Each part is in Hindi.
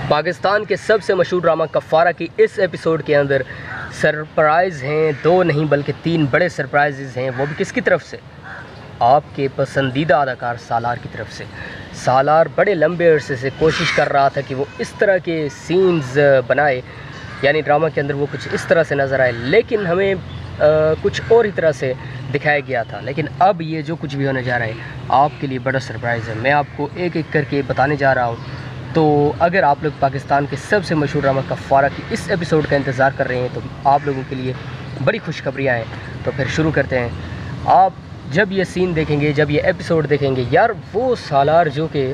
पाकिस्तान के सबसे मशहूर ड्रामा कफ़ारा की इस एपिसोड के अंदर सरप्राइज़ हैं, 2 नहीं बल्कि 3 बड़े सरप्राइज़ हैं। वो भी किसकी तरफ से? आपके पसंदीदा अदाकार सालार की तरफ से। सालार बड़े लंबे अरसे से कोशिश कर रहा था कि वो इस तरह के सीन्स बनाए, यानी ड्रामा के अंदर वो कुछ इस तरह से नज़र आए, लेकिन हमें कुछ और ही तरह से दिखाया गया था। लेकिन अब ये जो कुछ भी होने जा रहा है आपके लिए बड़ा सरप्राइज़ है। मैं आपको एक एक करके बताने जा रहा हूँ। तो अगर आप लोग पाकिस्तान के सबसे मशहूर ड्रामा कफ़ारा की इस एपिसोड का इंतज़ार कर रहे हैं तो आप लोगों के लिए बड़ी खुशखबरियाँ हैं। तो फिर शुरू करते हैं। आप जब ये सीन देखेंगे, जब ये एपिसोड देखेंगे, यार वो सालार जो कि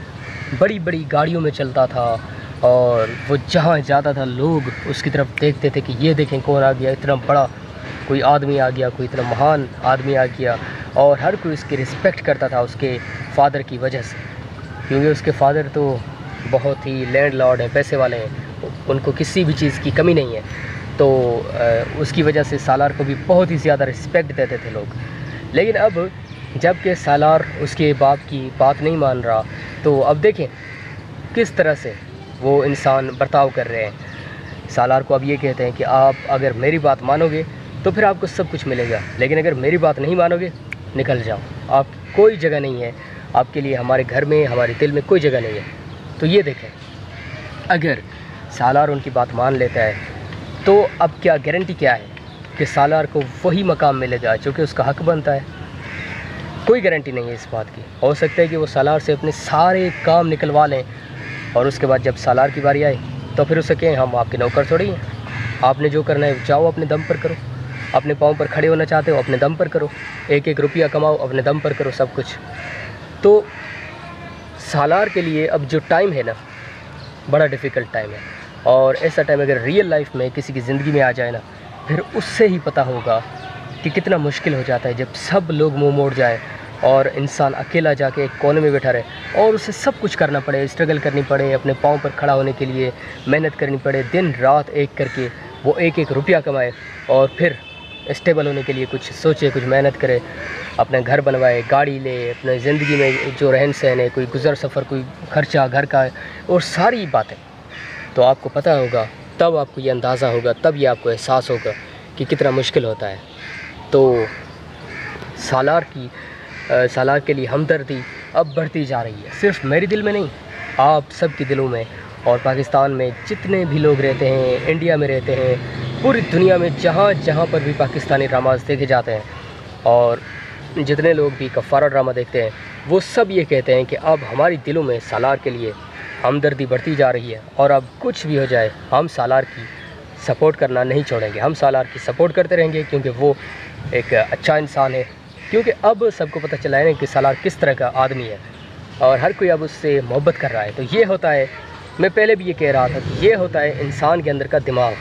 बड़ी बड़ी गाड़ियों में चलता था और वो जहाँ जाता था लोग उसकी तरफ देखते थे कि ये देखें कौन आ गया, इतना बड़ा कोई आदमी आ गया, कोई इतना महान आदमी आ गया, और हर कोई उसकी रिस्पेक्ट करता था उसके फ़ादर की वजह से, क्योंकि उसके फ़ादर तो बहुत ही लैंडलॉर्ड हैं, पैसे वाले हैं, उनको किसी भी चीज़ की कमी नहीं है। तो उसकी वजह से सालार को भी बहुत ही ज़्यादा रिस्पेक्ट देते थे लोग। लेकिन अब जबकि सालार उसके बाप की बात नहीं मान रहा, तो अब देखें किस तरह से वो इंसान बर्ताव कर रहे हैं। सालार को अब ये कहते हैं कि आप अगर मेरी बात मानोगे तो फिर आपको सब कुछ मिलेगा, लेकिन अगर मेरी बात नहीं मानोगे निकल जाओ, आप कोई जगह नहीं है आपके लिए, हमारे घर में, हमारे दिल में कोई जगह नहीं है। तो ये देखें, अगर सालार उनकी बात मान लेता है तो अब क्या गारंटी क्या है कि सालार को वही मकाम मिलेगा जो कि उसका हक बनता है? कोई गारंटी नहीं है इस बात की। हो सकता है कि वो सालार से अपने सारे काम निकलवा लें और उसके बाद जब सालार की बारी आए तो फिर उसे कहें हम आपके नौकर थोड़ी हैं, आपने जो करना है जाओ अपने दम पर करो, अपने पाँव पर खड़े होना चाहते हो अपने दम पर करो, एक एक रुपया कमाओ अपने दम पर करो सब कुछ। तो सालार के लिए अब जो टाइम है ना, बड़ा डिफ़िकल्ट टाइम है, और ऐसा टाइम अगर रियल लाइफ में किसी की ज़िंदगी में आ जाए ना, फिर उससे ही पता होगा कि कितना मुश्किल हो जाता है जब सब लोग मुंह मोड़ जाए और इंसान अकेला जाके एक कोने में बैठा रहे और उसे सब कुछ करना पड़े, स्ट्रगल करनी पड़े, अपने पाँव पर खड़ा होने के लिए मेहनत करनी पड़े, दिन रात एक करके वो एक एक रुपया कमाए और फिर स्टेबल होने के लिए कुछ सोचे, कुछ मेहनत करे, अपने घर बनवाए, गाड़ी ले, अपने ज़िंदगी में जो रहन सहन है, कोई गुज़र सफ़र, कोई खर्चा घर का और सारी बातें। तो आपको पता होगा, तब आपको ये अंदाज़ा होगा, तब ये आपको एहसास होगा कि कितना मुश्किल होता है। तो सालार के लिए हमदर्दी अब बढ़ती जा रही है, सिर्फ मेरे दिल में नहीं, आप सब के दिलों में, और पाकिस्तान में जितने भी लोग रहते हैं, इंडिया में रहते हैं, पूरी दुनिया में जहाँ जहाँ पर भी पाकिस्तानी ड्रामास देखे जाते हैं और जितने लोग भी कफ़ारा ड्रामा देखते हैं, वो सब ये कहते हैं कि अब हमारी दिलों में सालार के लिए हमदर्दी बढ़ती जा रही है और अब कुछ भी हो जाए हम सालार की सपोर्ट करना नहीं छोड़ेंगे, हम सालार की सपोर्ट करते रहेंगे, क्योंकि वो एक अच्छा इंसान है। क्योंकि अब सबको पता चला है ना कि सालार किस तरह का आदमी है और हर कोई अब उससे मोहब्बत कर रहा है। तो ये होता है, मैं पहले भी ये कह रहा था कि ये होता है इंसान के अंदर का दिमाग।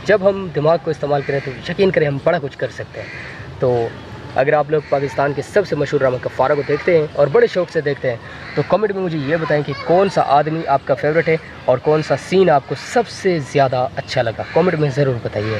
जब हम दिमाग को इस्तेमाल करें तो यकीन करें हम बड़ा कुछ कर सकते हैं। तो अगर आप लोग पाकिस्तान के सबसे मशहूर ड्रामा कफ़ारा को देखते हैं और बड़े शौक़ से देखते हैं तो कमेंट में मुझे ये बताएं कि कौन सा आदमी आपका फेवरेट है और कौन सा सीन आपको सबसे ज़्यादा अच्छा लगा। कमेंट में ज़रूर बताइए।